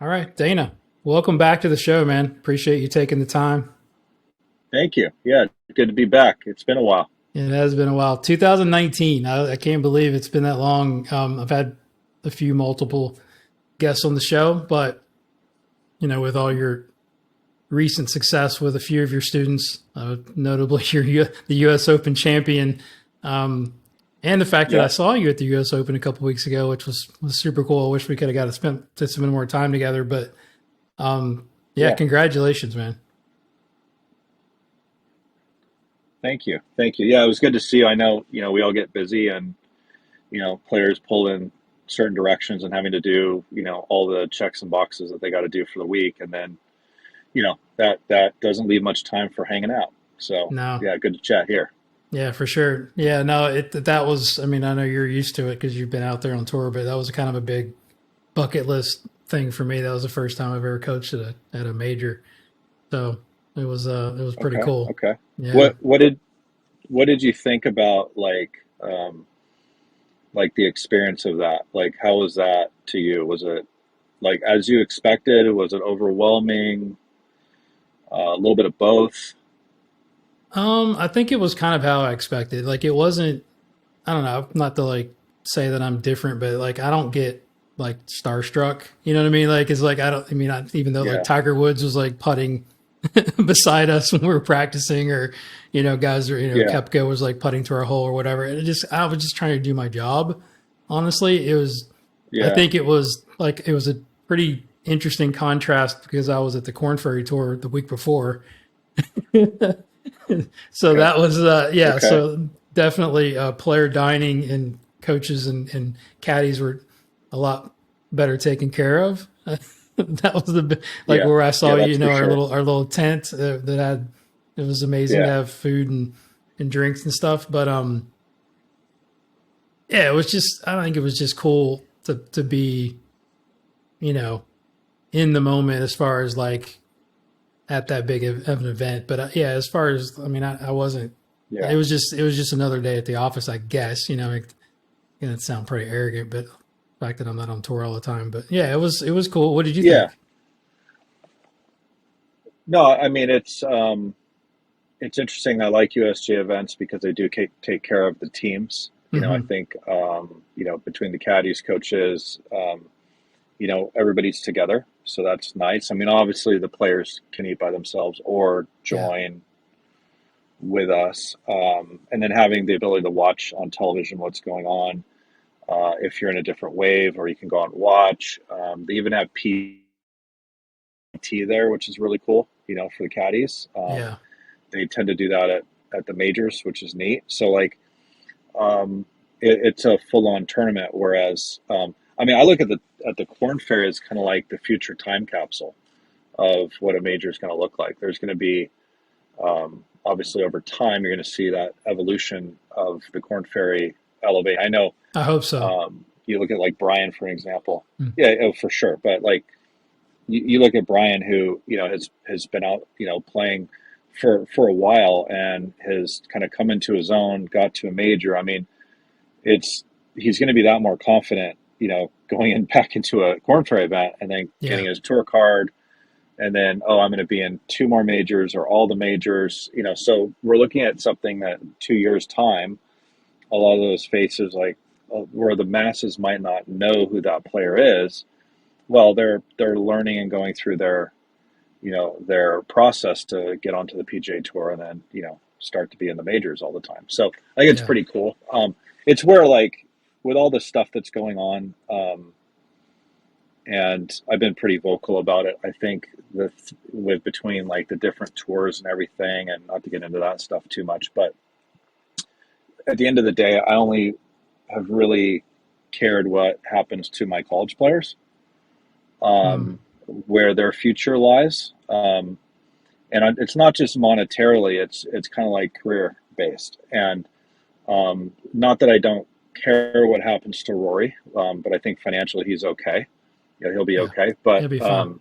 All right, Dana, welcome back to the show, man. Appreciate you taking the time. Thank you. Yeah, good to be back. It's been a while. It has been a while. 2019. I can't believe it's been that long. I've had a few multiple guests on the show, but with all your recent success with a few of your students, notably the U.S. Open champion, and the fact that I Yeah, saw you at the U.S. Open a couple weeks ago, which was super cool. I wish we could have got to spend more time together, but yeah, yeah. congratulations, man. Thank you. Thank you. Yeah, it was good to see you. I know, we all get busy and, players pull in certain directions and having to do, all the checks and boxes that they got to do for the week. And then, that doesn't leave much time for hanging out. So, No, yeah, good to chat here. yeah, for sure. Yeah, no, that was. I mean, I know you're used to it because you've been out there on tour, but that was kind of a big bucket list thing for me. That was the first time I've ever coached at a major, so it was pretty Okay. cool. Okay. Yeah. What did you think about like the experience of that? Like, how was that to you? Was it like as you expected? Was it overwhelming? A little bit of both? I think it was kind of how I expected. Like, it wasn't. I don't know. Not to like say that I'm different, but like I don't get like starstruck. You know what I mean? Like, it's like I don't. I mean, even though like Yeah. Tiger Woods was like putting beside us when we were practicing, or guys, or Yeah. Kepka was like putting to our hole or whatever. I was just trying to do my job. Honestly, it was. I Yeah. think it was a pretty interesting contrast because I was at the Corn Ferry Tour the week before, so Okay. that was yeah. Okay. So definitely player dining and coaches and caddies were a lot better taken care of. That was like Yeah. where I Yeah, saw that's for our sure. little tent that had. It was amazing to Yeah. have food and drinks and stuff, but yeah, it was just. I don't think it was just cool to be you know in the moment as far as like at that big of an event. But yeah, as far as I mean, I wasn't. Yeah. It was just another day at the office, I guess. It sound pretty arrogant, but the fact that I'm not on tour all the time. But yeah, it was cool. What did you Yeah. think? No, I mean it's interesting. I like USG events because they do take care of the teams. I Hmm. think between the caddies, coaches, everybody's together, so that's nice. I mean, obviously the players can eat by themselves or Yeah, join with us, and then having the ability to watch on television what's going on. If you're in a different wave, or you can go out and watch. They even have PT there, which is really cool. For the caddies, yeah, they tend to do that at the majors, which is neat. So like, it's a full on tournament. Whereas, I mean, I look at the Corn Fair as kind of like the future time capsule of what a major is going to look like. There's going to be obviously over time you're going to see that evolution of the Corn Ferry elevate. I know I hope so. you look at like Brian for an example. Mm. Yeah, oh, for sure. But like you look at Brian, who has been out playing for a while and has kind of come into his own, got to a major. I mean, it's he's going to be that more confident, going in back into a Corn Ferry event and then Yeah, getting his tour card, and then I'm going to be in two more majors or all the majors. So we're looking at something that 2 years time, a lot of those faces like where the masses might not know who that player is. Well, they're learning and going through their process to get onto the PGA Tour and then start to be in the majors all the time. So I think it's yeah, pretty cool. It's where like with all the stuff that's going on, and I've been pretty vocal about it. I think with between like the different tours and everything, and not to get into that stuff too much, but at the end of the day, I only have really cared what happens to my college players, mm, where their future lies. And it's not just monetarily; it's kind of like career based. And not that I don't care what happens to Rory, but I think financially he's okay. Yeah, he'll be yeah. okay. But It'll be fine.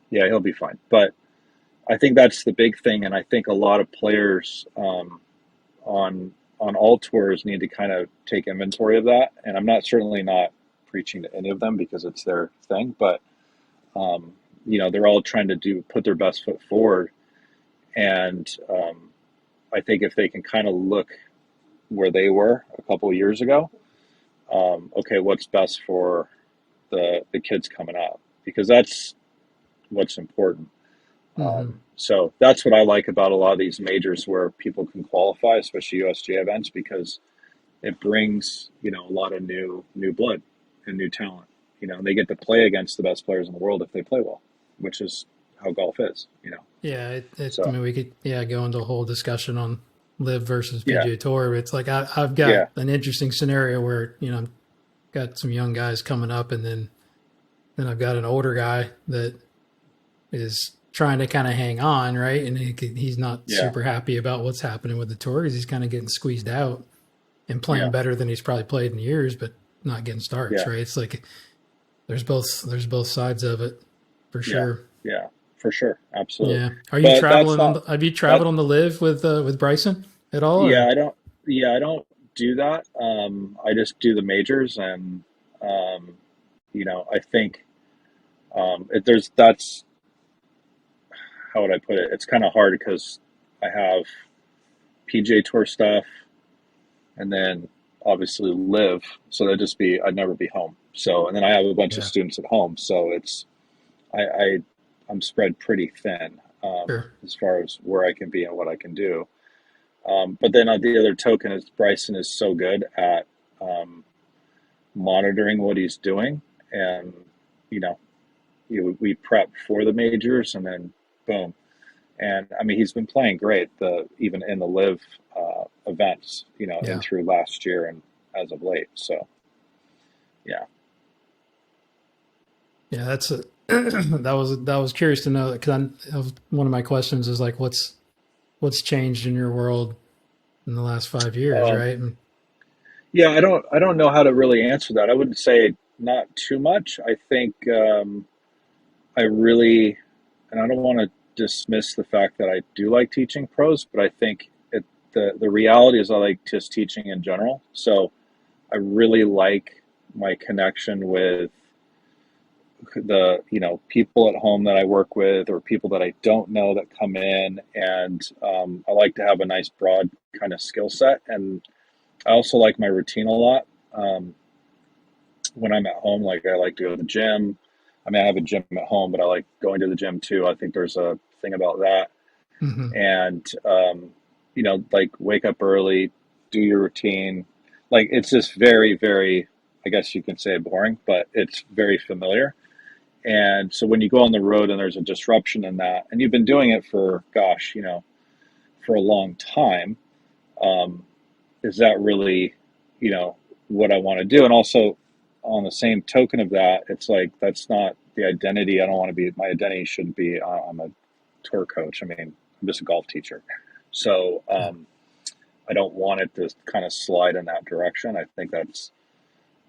yeah, he'll be fine. But I think that's the big thing, and I think a lot of players on all tours need to kind of take inventory of that. And I'm not certainly not preaching to any of them because it's their thing, but They're all trying to put their best foot forward. And I think if they can kind of look where they were a couple of years ago, okay, what's best for the kids coming up? Because that's what's important. Hmm. So that's what I like about a lot of these majors where people can qualify, especially USGA events, because it brings, a lot of new blood and new talent. And they get to play against the best players in the world if they play well, which is how golf is. Yeah, I So mean, we could go into a whole discussion on live versus yeah, PGA Tour. It's like I've got yeah, an interesting scenario where I've got some young guys coming up, and then I've got an older guy that is trying to kind of hang on, right? And he's not yeah, super happy about what's happening with the tour because he's kind of getting squeezed out and playing yeah, better than he's probably played in years, but not getting starts, yeah, right? It's like there's both sides of it for yeah, sure. yeah, for sure, absolutely. Yeah. Are you But that's traveling not have you that. traveled on the live with Bryson at all, Yeah, or? I don't. Yeah, I don't do that. I just do the majors, and I think there's that's how would I put it? It's kind of hard because I have PJ Tour stuff, and then obviously live. So I'd never be home. So and then I have a bunch of Yeah. students at home. So I I'm spread pretty thin Sure. as far as where I can be and what I can do. But then on the other token is Bryson is so good at um, monitoring what he's doing, and you know, we prep for the majors, and then boom. And I mean, he's been playing great. Even in the live events, in Yeah. through last year and as of late. So yeah, Yeah, that's a that was curious to know because one of my questions is like what's changed in your world in the last 5 years, um, right? And yeah. I don't know how to really answer that. I wouldn't say not too much. I think I really, and I don't want to dismiss the fact that I do like teaching pros, but I think the reality is I like just teaching in general. So I really like my connection with the people at home that I work with or people that I don't know that come in, and I like to have a nice broad kind of skill set, and I also like my routine a lot. Um, when I'm at home, like I like to go to the gym. I mean, I have a gym at home, but I like going to the gym too. I think there's a thing about that, hmm and like wake up early, do your routine. Like it's just very, very, I guess you can say boring, but it's very familiar. And so when you go on the road and there's a disruption in that, and you've been doing it for, gosh, for a long time, um, is that really, you know, what I want to do? And also, on the same token of that, it's like that's not the identity. I don't want to be. My identity shouldn't be. I'm a tour coach. I mean, I'm just a golf teacher. So Yeah. I don't want it to kind of slide in that direction. I think that's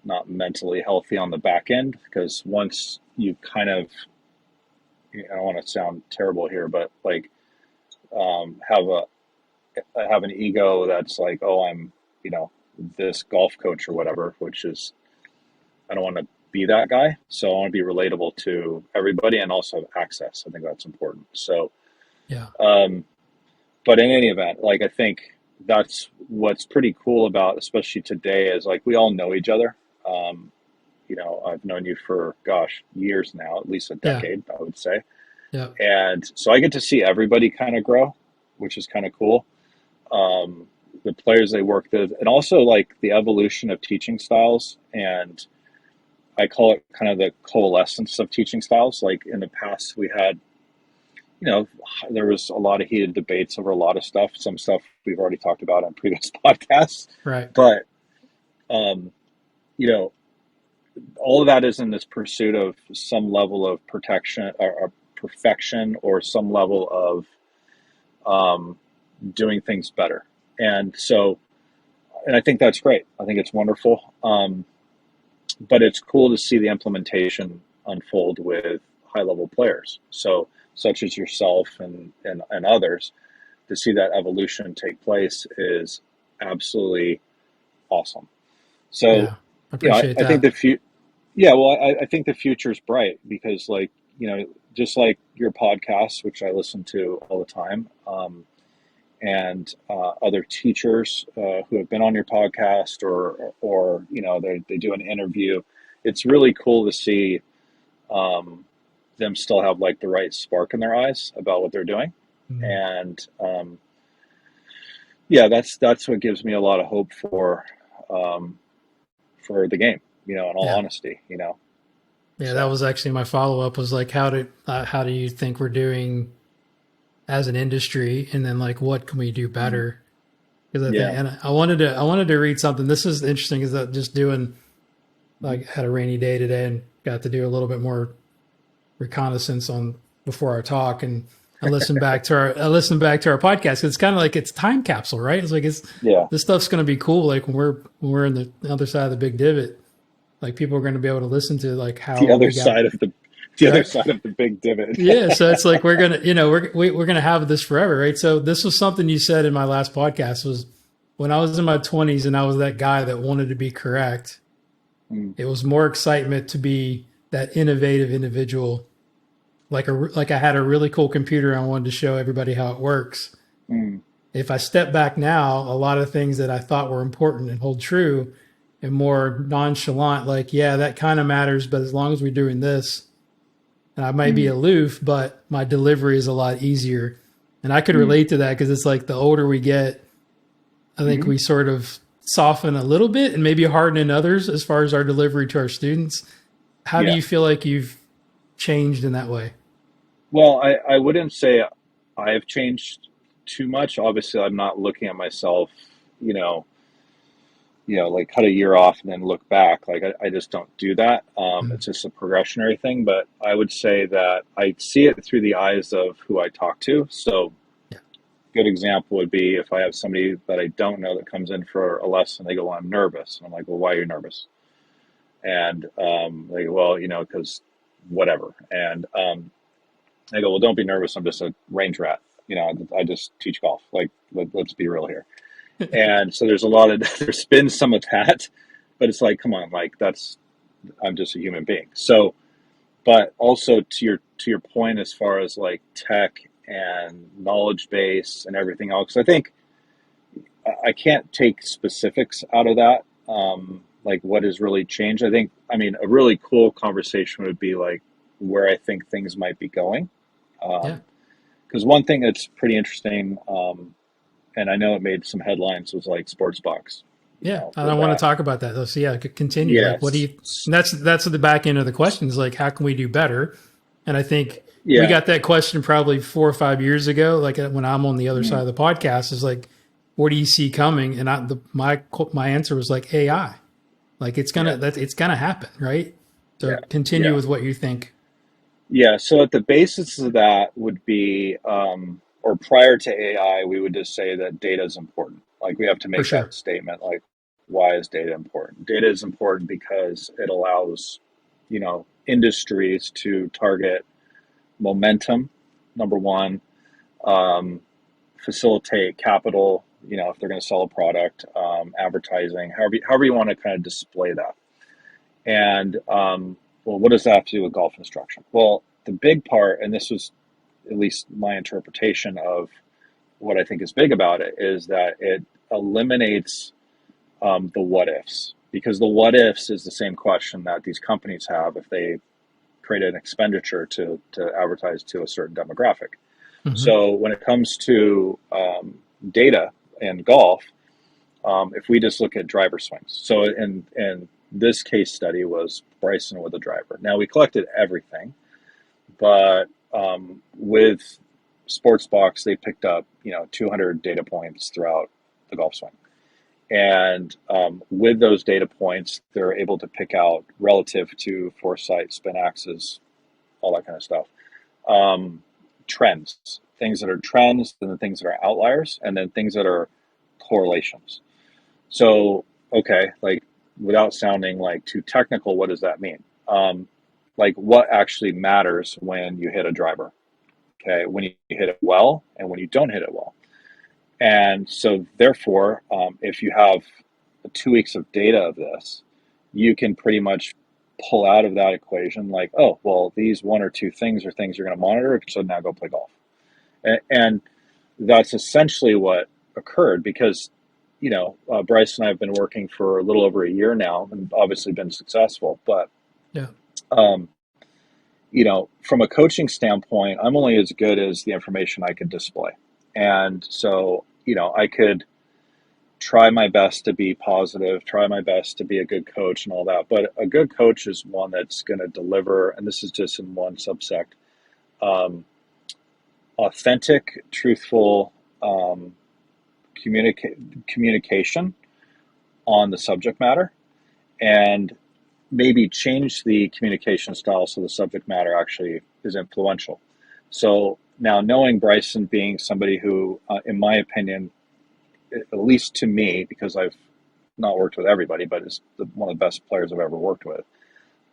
not mentally healthy on the back end because once you kind of, I don't want to sound terrible here, but like have an ego that's like, oh, I'm, you know, this golf coach or whatever, which is, I don't want to be that guy. So I want to be relatable to everybody and also have access. I think that's important. So, Yeah. um, but in any event, like I think that's what's pretty cool about, especially today, is like we all know each other. Um, I've known you for, gosh, years now, at least a Yeah. decade, I would say. Yeah. And so I get to see everybody kind of grow, which is kind of cool. Um, the players they work with, and also like the evolution of teaching styles. And I call it kind of the coalescence of teaching styles. Like in the past, we had, you know, there was a lot of heated debates over a lot of stuff. Some stuff we've already talked about on previous podcasts. Right. But, um, you know, all of that is in this pursuit of some level of protection or perfection or some level of doing things better. And so, and I think that's great. I think it's wonderful. But it's cool to see the implementation unfold with high level players. So, such as yourself and others, to see that evolution take place is absolutely awesome. So, Yeah. I I, appreciate I think that. the future, yeah, well, I think the future is bright because, like, just like your podcast, which I listen to all the time, and other teachers who have been on your podcast, or they do an interview. It's really cool to see um, them still have like the right spark in their eyes about what they're doing, Mm. and yeah, that's what gives me a lot of hope um, for the game. In all Yeah. honesty. Yeah, that So was actually my follow up was like, how do you think we're doing as an industry? And then like, what can we do mm, better? Because I think, yeah, and I wanted to read something. This is interesting is that just doing, mhm, like, had a rainy day today and got to do a little bit more reconnaissance on before our talk. And I listened back to our podcast. It's kind of like it's time capsule, right? It's like, yeah. this stuff's going to be cool. Like when we're in the other side of the big divot, like people are going to be able to listen to like how The other we got side of the other right. side of the big divot. Yeah, so it's like we're gonna, we're gonna have this forever, right? So this was something you said in my last podcast was when I was in my 20s and I was that guy that wanted to be correct. Mm, It was more excitement to be that innovative individual. Like I had a really cool computer. I wanted to show everybody how it works. mm, If I step back now, a lot of things that I thought were important and hold true and more nonchalant, like, yeah, that kind of matters, but as long as we're doing this, and I might be mm, aloof, but my delivery is a lot easier. And I could mm, relate to that because it's like the older we get, I think hmm. we sort of soften a little bit and maybe harden in others as far as our delivery to our students. How do Yeah. you feel like you've changed in that way? Well, I wouldn't say I've changed too much. Obviously, I'm not looking at myself, you know, like cut a year off and then look back. Like I just don't do that. Mm. It's just a progressionary thing. But I would say that I see it through the eyes of who I talk to. So Yeah. good example would be if I have somebody that I don't know that comes in for a lesson, they go, well, I'm nervous. And I'm like, well, why are you nervous? And they go, well, because whatever. And I go, well, don't be nervous. I'm just a range rat. I just teach golf. Like, let's be real here. And so there's a lot of, there's been some of that, but it's like, come on, like I'm just a human being. So, but also to your point, as far as like tech and knowledge base and everything else, I think I can't take specifics out of that. Like what has really changed. I mean, a really cool conversation would be like where I think things might be going. Yeah. Because one thing that's pretty interesting, and I know it made some headlines, was like sports box, Yeah. I with don't want to that. talk about that though. So yeah, I could continue. Like, what do Yes. you, and that's the back end of the question is like, how can we do better? And I think we Yeah. got that question probably 4 or 5 years ago. Like when I'm on the other side Mm, of the podcast is like, what do you see coming? And my answer was like AI. Like yeah. it's gonna happen, right? So Yeah. continue Yeah. with what you think. Yeah. So at the basis of that would be, or prior to AI, we would just say that data is important. Like we have to For make that sure. statement. Like, why is data important? Data is important because it allows, industries to target momentum, number one, um, facilitate capital, if they're going to sell a product, advertising, however you want to kind of display that. And well, what does that have to do with golf instruction? Well, the big part, and this was at least my interpretation of what I think is big about it, is that it eliminates the what ifs. Because the what ifs is the same question that these companies have if they create an expenditure to advertise to a certain demographic. Hmm. So when it comes to data and golf, if we just look at driver swings, so in this case study was Bryson with a driver. Now we collected everything, but with Sportsbox they picked up 200 data points throughout the golf swing, and with those data points they're able to pick out relative to foresight, spin axes, all that kind of stuff. um, Trends, things that are trends, and then things that are outliers, and then things that are correlations. So, okay, like without sounding like too technical, what does that mean? Like what actually matters when you hit a driver? Okay, when you hit it well and when you don't hit it well. And so, therefore, if you have 2 weeks of data of this, you can pretty much pull out of that equation, like, oh, well, these one or two things are things you're going to monitor, so now go play golf. And that's essentially what occurred because, Bryce and I have been working for a little over a year now and obviously been successful. But, Yeah. um, from a coaching standpoint, I'm only as good as the information I could display. And so, I could try my best to be positive, try my best to be a good coach and all that. But a good coach is one that's going to deliver, and this is just in one subsect, um, authentic, truthful communication on the subject matter, and maybe change the communication style so the subject matter actually is influential. So now, knowing Bryson being somebody who, in my opinion, at least to me, because I've not worked with everybody, but is one of the best players I've ever worked with.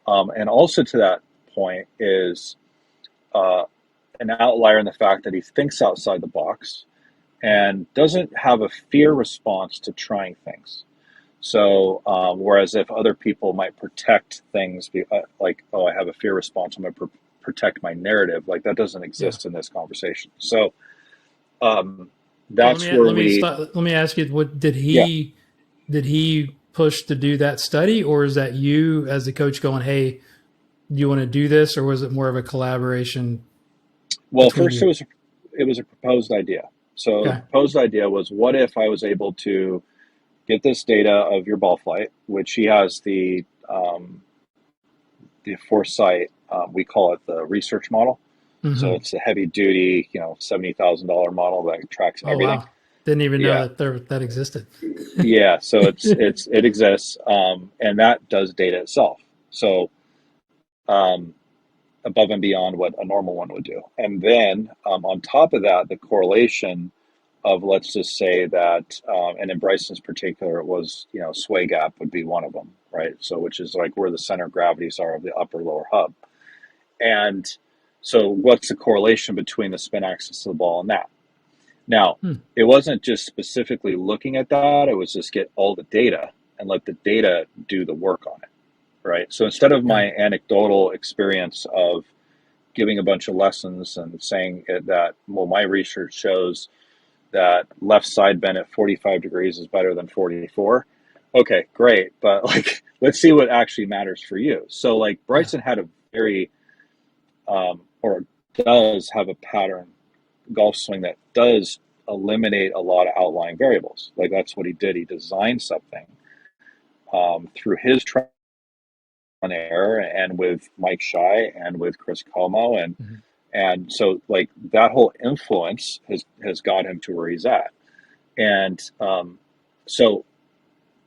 And also to that point is uh, an outlier in the fact that he thinks outside the box and doesn't have a fear response to trying things. So, whereas if other people might protect things, like, oh, I have a fear response, I'm going to protect my narrative, like that doesn't Yeah. exist in this conversation. So, Well, that's where let me ask you, what yeah. did he push to do that study, or is that you as the coach going, hey, do you want to do this, or was it more of a collaboration Well, between first you? it was a proposed idea. So the Okay. proposed idea was, what if I was able to get this data of your ball flight, which he has the foresight. We call it the research model. So Mm-hmm. it's a heavy duty, $70,000 model that tracks Oh everything. wow, didn't even know Yeah, that that existed. yeah. So it exists, and that does data itself. So um, above and beyond what a normal one would do, and then on top of that, the correlation of, let's just say that, and in Bryson's particular, it was, sway gap would be one of them, right? So which is like where the center of gravities are of the upper lower hub. And so what's the correlation between the spin axis of the ball and that? Now, Hmm. it wasn't just specifically looking at that, it was just get all the data and let the data do the work on it, right? So instead of Okay. my anecdotal experience of giving a bunch of lessons and saying that, well, my research shows that left side bend at 45 degrees is better than 44. Okay, great. But like, let's see what actually matters for you. So like Yeah. Bryson had a very, or does have a pattern golf swing that does eliminate a lot of outlying variables. Like that's what he did. He designed something through his trial and error, and with Mike Shy and with Chris Como, and Mm-hmm. and so like that whole influence has got him to where he's at. And so,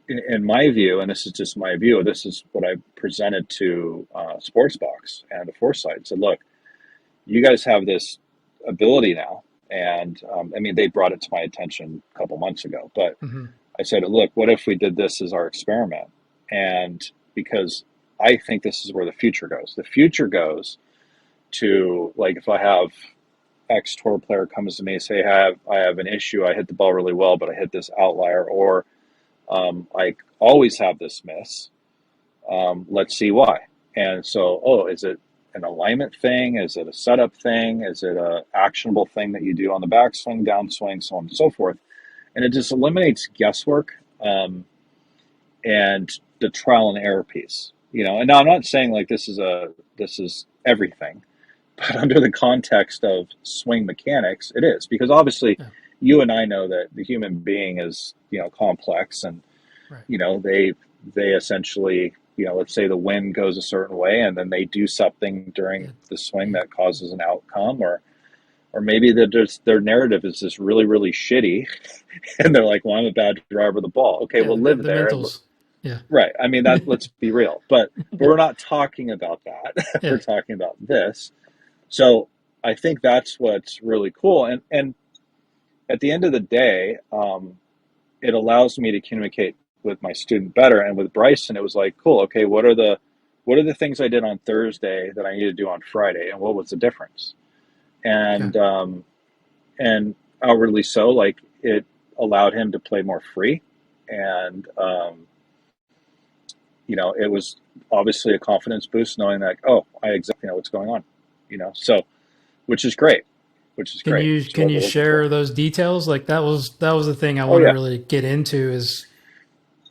in my view, and this is just my view, this is what I presented to Sportsbox and the Foresight. Said, look, you guys have this ability now, and I mean, they brought it to my attention a couple months ago. But Mm-hmm. I said, look, what if we did this as our experiment? And because I think this is where the future goes. The future goes to, like, if I have X tour player comes to me and say, I have an issue. I hit the ball really well, but I hit this outlier, or I always have this miss. Let's see why. And so, oh, is it an alignment thing? Is it a setup thing? Is it a actionable thing that you do on the backswing, downswing, so on and so forth? And it just eliminates guesswork, and the trial and error piece. And now I'm not saying like this is everything, but under the context of swing mechanics, it is, because obviously Yeah. you and I know that the human being is, complex, and Right. they essentially, let's say the wind goes a certain way and then they do something during Yeah. the swing Yeah. that causes an outcome, or maybe their narrative is just really, really shitty and they're like, well, I'm a bad driver of the ball. Okay, Yeah. well, live The there. And mentals. Yeah. right. I mean, that, let's be real, but we're not talking about that. We're Yeah. talking about this. So I think that's what's really cool. And at the end of the day, it allows me to communicate with my student better. And with Bryson, it was like, cool. Okay, what are the things I did on Thursday that I need to do on Friday, and what was the difference? Okay. And outwardly so, like, it allowed him to play more free, and it was obviously a confidence boost knowing that, oh, I exactly know what's going on, so, which is great, which is Can what you we're looking for. share those details? Like that was the thing I Oh want to yeah. really get into is,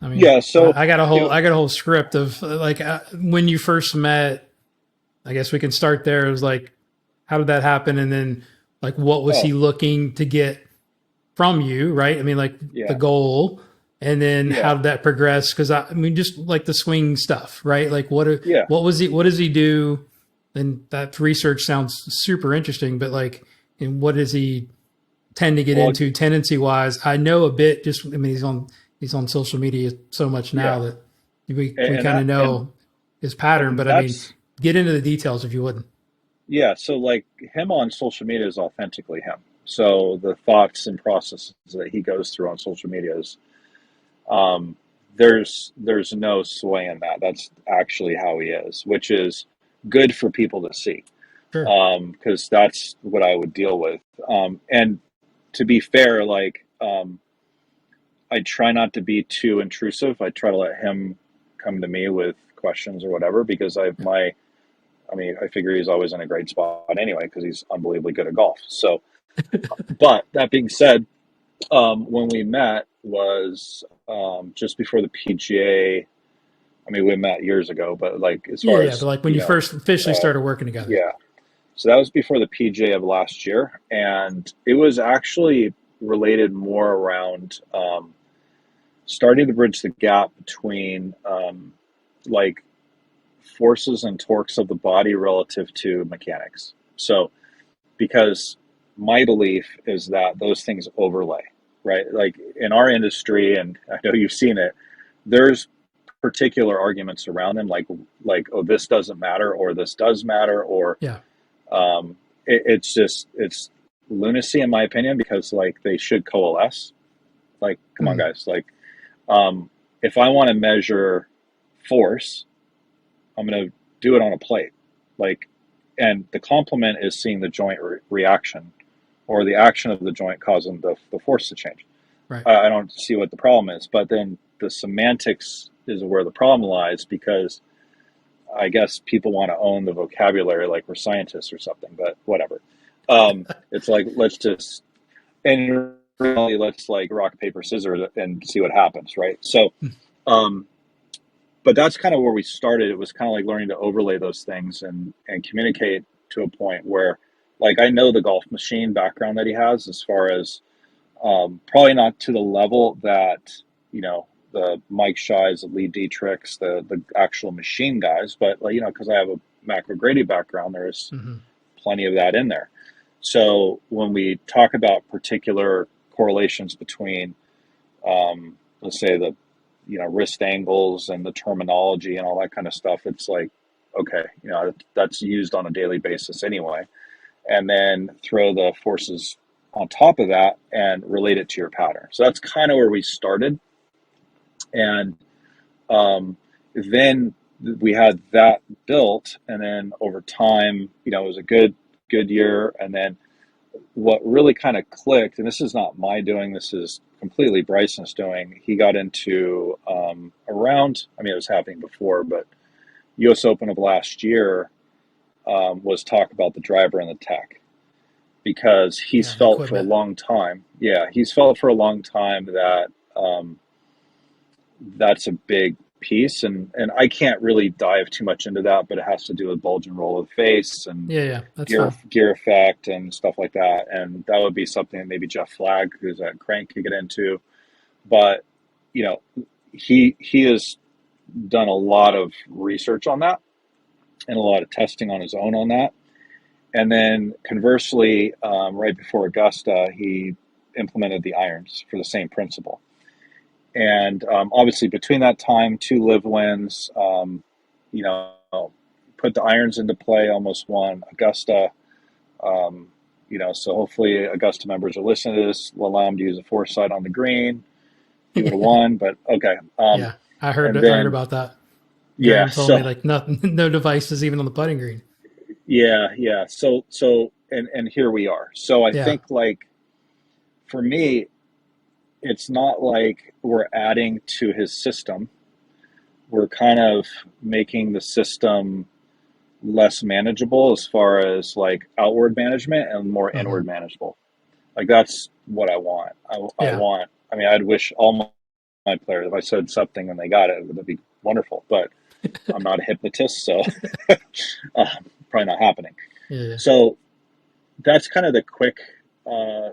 I mean, Yeah. So it, I got a whole script of like when you first met. I guess we can start there. It was like, how did that happen? And then like, what was he oh, looking to get from you? Right. I mean, like the yeah. goal, and then Yeah. how did that progress? Cause I mean, just like the swing stuff, right? Like Yeah. what does he do? And that research sounds super interesting, but like, and what does he tend to get Well, into tendency wise? I know a bit just, I mean, he's on social media so much yeah. now that we And kind of that, know his pattern, and but I mean, that's, get into the details if you wouldn't. yeah. So like him on social media is authentically him. So the thoughts and processes that he goes through on social media is, um, there's no sway in that. That's actually how he is, which is good for people to see. Sure. Because that's what I would deal with. And to be fair, like, I try not to be too intrusive. I try to let him come to me with questions or whatever because I mean, I figure he's always in a great spot anyway because he's unbelievably good at golf. So, but that being said, when we met was just before the PGA. I mean, we met years ago, but like as Yeah, far yeah. But as like when you first officially uh, started working together. yeah. So that was before the PGA of last year, and it was actually related more around starting to bridge the gap between like forces and torques of the body relative to mechanics. So, because my belief is that those things overlay, right? Like in our industry, and I know you've seen it, there's particular arguments around them, like oh, this doesn't matter, or this does matter, or Yeah. it's lunacy in my opinion because like they should coalesce. Like, come on, Mm. guys. Like, um, if I want to measure force, I'm going to do it on a plate. Like, and the complement is seeing the joint reaction or the action of the joint causing the force to change. Right. I don't see what the problem is, but then the semantics is where the problem lies because I guess people want to own the vocabulary like we're scientists or something, but whatever. It's like, let's just, and really let's like rock, paper, scissors and see what happens. Right. So, um, but that's kind of where we started. It was kind of like learning to overlay those things and communicate to a point where, like, I know the golf machine background that he has, as far as probably not to the level that the Mike Shies, the Lee Dietrichs, the actual machine guys, but like, because I have a Macro Grady background, there's Mm-hmm. plenty of that in there. So when we talk about particular correlations between, let's say the wrist angles and the terminology and all that kind of stuff, it's like, okay, that's used on a daily basis anyway, and then throw the forces on top of that and relate it to your pattern. So that's kind of where we started, and then we had that built, and then over time, it was a good year, and then what really kind of clicked, and this is not my doing, this is completely Bryson's doing. He got into around, I mean, it was happening before, but US Open of last year was talk about the driver and the tech because he's Yeah. The felt for a equipment. long time. Yeah, he's felt for a long time that that's a big piece, and I can't really dive too much into that, but it has to do with bulge and roll of the face and Yeah. Yeah. That's gear fine. gear effect and stuff like that. And that would be something that maybe Jeff Flagg, who's at Crank, could get into. But you know, he has done a lot of research on that and a lot of testing on his own on that. And then conversely, right before Augusta, he implemented the irons for the same principle. And obviously, between that time, two live wins, you know, put the irons into play, almost won Augusta. Um, so hopefully Augusta members are listening to this. We'll allow him to use a foresight on the green. He would have won, but okay. Yeah. I heard And then, about that. yeah, Graham told me so like nothing, no devices even on the putting green. yeah. So here we are. So I Yeah. think like for me, it's not like we're adding to his system, we're kind of making the system less manageable as far as like outward management and more Hmm. inward manageable. Like that's what I want. I Yeah. want. I mean, I'd wish all my players, if I said something and they got it, that'd be wonderful. But I'm not a hypnotist, so probably not happening. Yeah. Yeah. So that's kind of the quick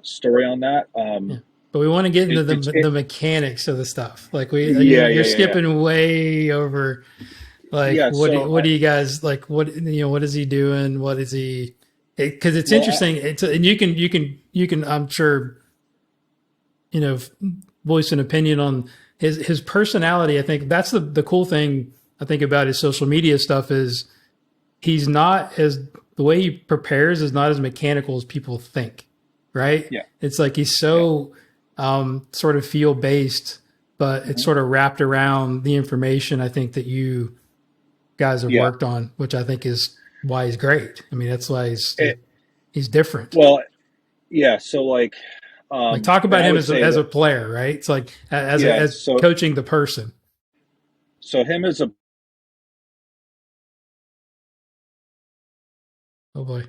story on that. Yeah. But we want to get into the It mechanics of the stuff. Like yeah, you're yeah, yeah, yeah, skipping way over. Like yeah. So what do you guys like? What is he doing? What is he? Because it's well, interesting. And you can I'm sure voice an opinion on his personality. I think that's the cool thing I think about his social media stuff is he's not as the way he prepares is not as mechanical as people think, right? yeah, It's like he's yeah, so sort of feel based, but it's hmm sort of wrapped around the information I think that you guys have yeah. worked on, which I think is why he's great. I mean, that's why It, he's different. well, yeah. So like, Like talk and about I him would as say as that a player, right? It's like yeah. as coaching the person. So him as a Oh boy,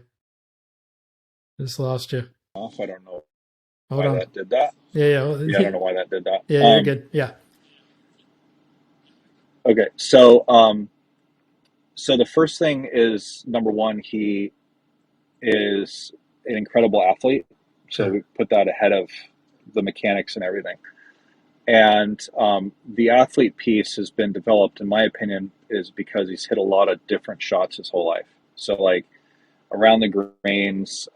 just lost you. off. I don't know Hold why on. that did that. Yeah, Yeah, I yeah, don't know why that did that. yeah. You're good. Yeah. Okay, so the first thing is number one, he is an incredible athlete. So Sure. we put that ahead of the mechanics and everything. And the athlete piece has been developed, in my opinion, is because he's hit a lot of different shots his whole life. So like around the greens,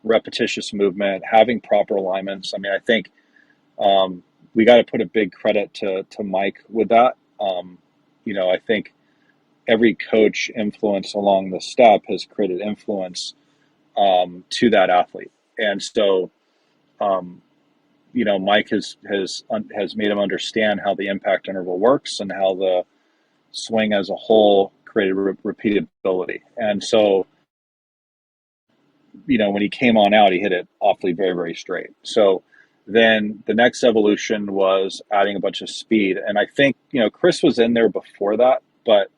repetitious movement, having proper alignments. I mean, I think we got to put a big credit to Mike with that. I think every coach influence along the step has created influence to that athlete, and so um, Mike has made him understand how the impact interval works and how the swing as a whole created repeatability, and so when he came on out, he hit it awfully very, very straight. So then the next evolution was adding a bunch of speed. And I think, Chris was in there before that, but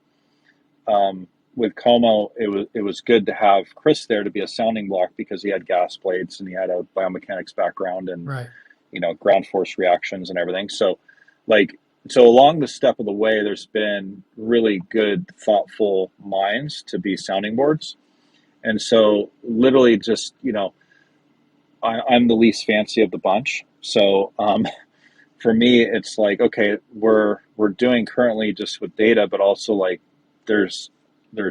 with Como, it was good to have Chris there to be a sounding block because he had gas blades and he had a biomechanics background and, Right. ground force reactions and everything. So like, so along the step of the way, there's been really good, thoughtful minds to be sounding boards. And so, literally, just I'm the least fancy of the bunch. So, for me, it's like, okay, we're doing currently just with data, but also like there's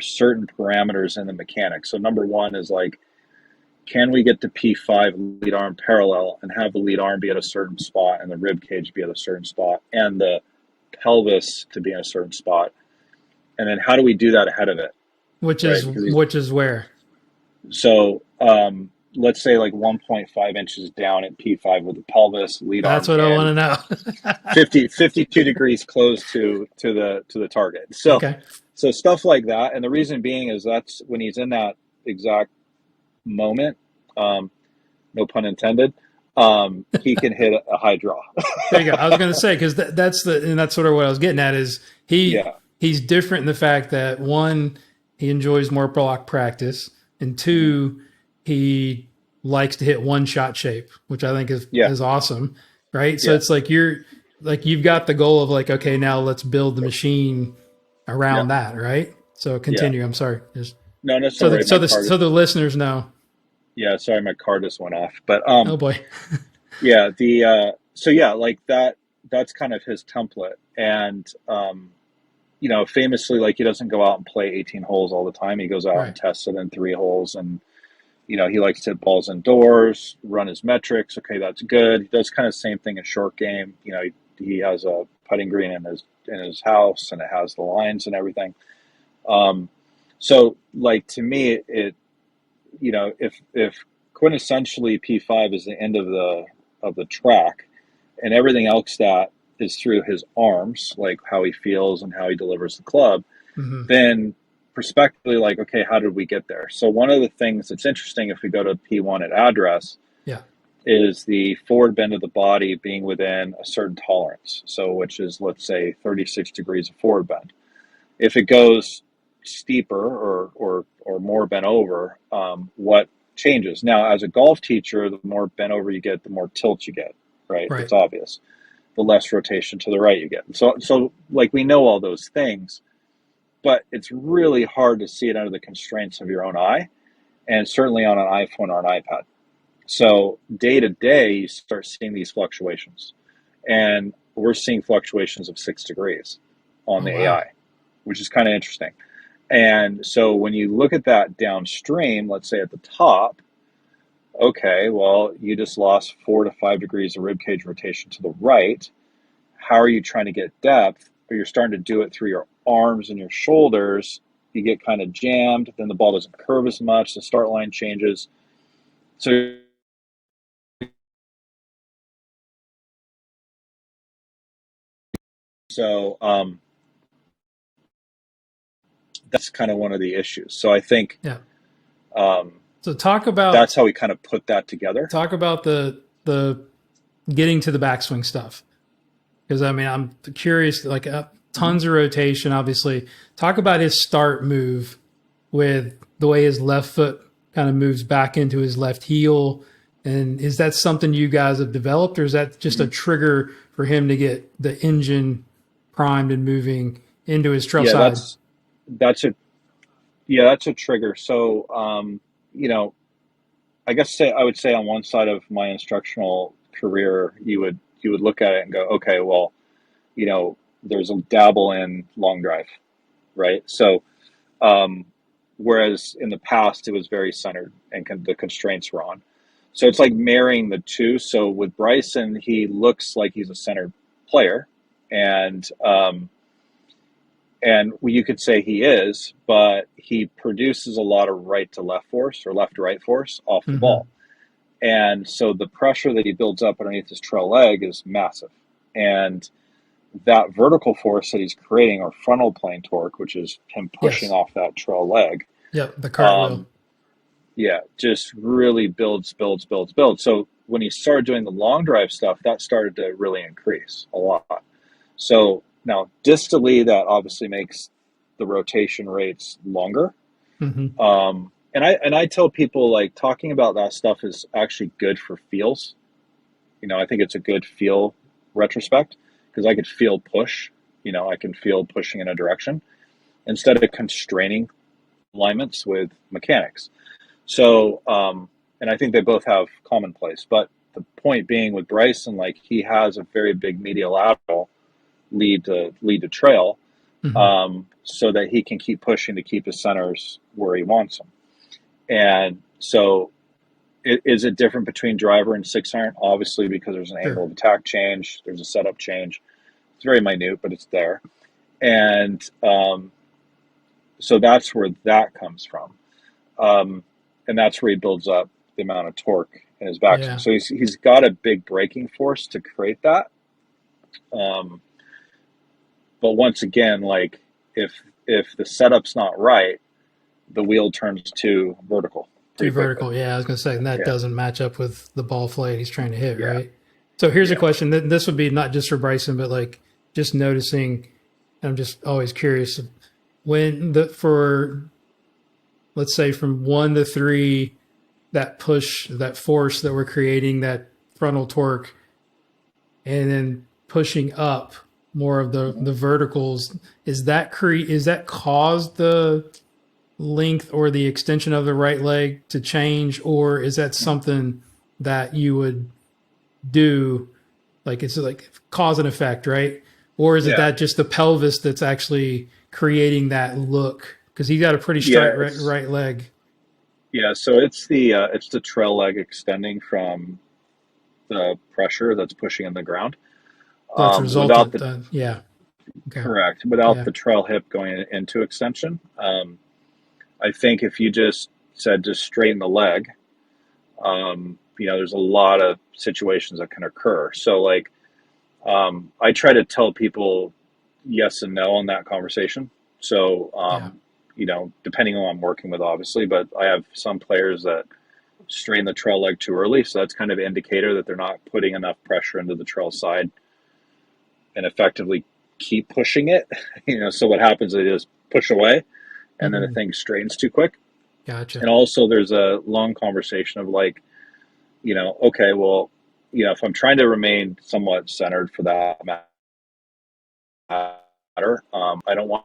certain parameters in the mechanics. So, number one is like, can we get the P5 lead arm parallel and have the lead arm be at a certain spot and the rib cage be at a certain spot and the pelvis to be in a certain spot? And then how do we do that ahead of it, Which right? is Because which is where. So let's say like 1.5 inches down at P5 with the pelvis, lead That's arm what I want in, to know. 52 degrees close to the target. So Okay. stuff like that. And the reason being is that's when he's in that exact moment, um, no pun intended, he can hit a high draw. There you go. I was going to say because that's sort of what I was getting at is Yeah, he's different in the fact that one he enjoys more block practice and mhm, two he likes to hit one shot shape, which I think is yeah, is awesome, right? So yeah, it's like you've got the goal of like okay now let's build the machine yeah, around that, right? So yeah. continue. I'm sorry. Just No, that's so no the worry. so My the car so just, the listeners know. yeah, sorry, my car just went off. But Oh boy. yeah, the so yeah, like that's kind of his template. And famously, like he doesn't go out and play 18 holes all the time. He goes out and Right. tests it in 3 holes, and he likes to hit balls indoors, run his metrics. Okay, that's good. He does kind of the same thing in short game. He has a putting green in his house, and it has the lines and everything. Um, so like to me, if quintessentially P5 is the end of the track, and everything else that is through his arms, like how he feels and how he delivers the club, Hmm. then prospectively, like, okay, how did we get there? So one of the things that's interesting if we go to P1 at address Yeah. is the forward bend of the body being within a certain tolerance. So, which is, let's say, 36 degrees of forward bend. If it goes steeper or more bent over, what changes? Now, as a golf teacher, the more bent over you get, the more tilt you get, right? Right. It's obvious. The less rotation to the right you get. So like we know all those things, but it's really hard to see it under the constraints of your own eye, and certainly on an iPhone or an iPad. So day to day, you start seeing these fluctuations, and we're seeing fluctuations of 6 degrees on Oh, the wow. AI, which is kind of interesting. And so when you look at that downstream, let's say at the top, okay, well, you just lost 4 to 5 degrees of ribcage rotation to the right. How are you trying to get depth? But you're starting to do it through your arms and your shoulders. You get kind of jammed, then the ball doesn't curve as much, the start line changes. So, so that's kind of one of the issues. So I think Yeah. um, So talk about that's how we kind of put that together. the getting to the backswing stuff, because I mean I'm curious. Like tons of rotation, obviously. Talk about his start move with the way his left foot kind of moves back into his left heel. And is that something you guys have developed, or is that just a trigger for him to get the engine primed and moving into his trail Yeah, side? that's a that's a trigger. So you know, I guess I would say on one side of my instructional career, you would look at it and go, okay, well, there's a dabble in long drive, right? So um, whereas in the past it was very centered and the constraints were on. So it's like marrying the two. So with Bryson, he looks like he's a centered player, and you could say he is, but he produces a lot of right to left force or left to right force off the Mm-hmm. ball. And so the pressure that he builds up underneath his trail leg is massive. And that vertical force that he's creating, or frontal plane torque, which is him pushing Yes. off that trail leg, Yep. The cartwheel. um, yeah, just really builds, builds, builds, builds. So when he started doing the long drive stuff, that started to really increase a lot. So now distally, that obviously makes the rotation rates longer. Mm-hmm. And I tell people, like, talking about that stuff is actually good for feels. I think it's a good feel retrospect, because I could feel push. I can feel pushing in a direction instead of constraining alignments with mechanics. So, and I think they both have commonplace. But the point being with Bryson, like, he has a very big medial lateral lead to trail, Mm-hmm. so that he can keep pushing to keep his centers where he wants them. And so, is it different between driver and six iron? Obviously, because there's an angle Sure. of attack change, there's a setup change. It's very minute, but it's there. And so that's where that comes from. And that's where he builds up the amount of torque in his backswing. Yeah. So he's got a big braking force to create that. Um, but once again, like, if the setup's not right, the wheel turns to vertical Too pretty quickly. vertical. Yeah, I was going to say, and that Yeah, doesn't match up with the ball flight he's trying to hit, yeah, right? So here's a yeah. question. This would be not just for Bryson, but like just noticing. I'm just always curious when for let's say from 1 to 3, that push, that force that we're creating, that frontal torque, and then pushing up more of Mm-hmm. the verticals. Is that cause the length or the extension of the right leg to change, or is that something that you would do, like it's like cause and effect, right? Or is it Yeah, that just the pelvis that's actually creating that look, because he's got a pretty yeah. straight right leg? Yeah, so it's the trail leg extending from the pressure that's pushing in the ground. So that's Without resultant. the Yeah. Okay. Correct, without Yeah. the trail hip going into extension. I think if you just said just straighten the leg, there's a lot of situations that can occur. So, like, I try to tell people yes and no in that conversation. So, Yeah. depending on who I'm working with, obviously, but I have some players that strain the trail leg too early. So that's kind of an indicator that they're not putting enough pressure into the trail side and effectively keep pushing it. So what happens is they just push away and then the Mm-hmm. thing strains too quick. Gotcha. And also there's a long conversation of like, okay, well, if I'm trying to remain somewhat centered for that matter, I don't want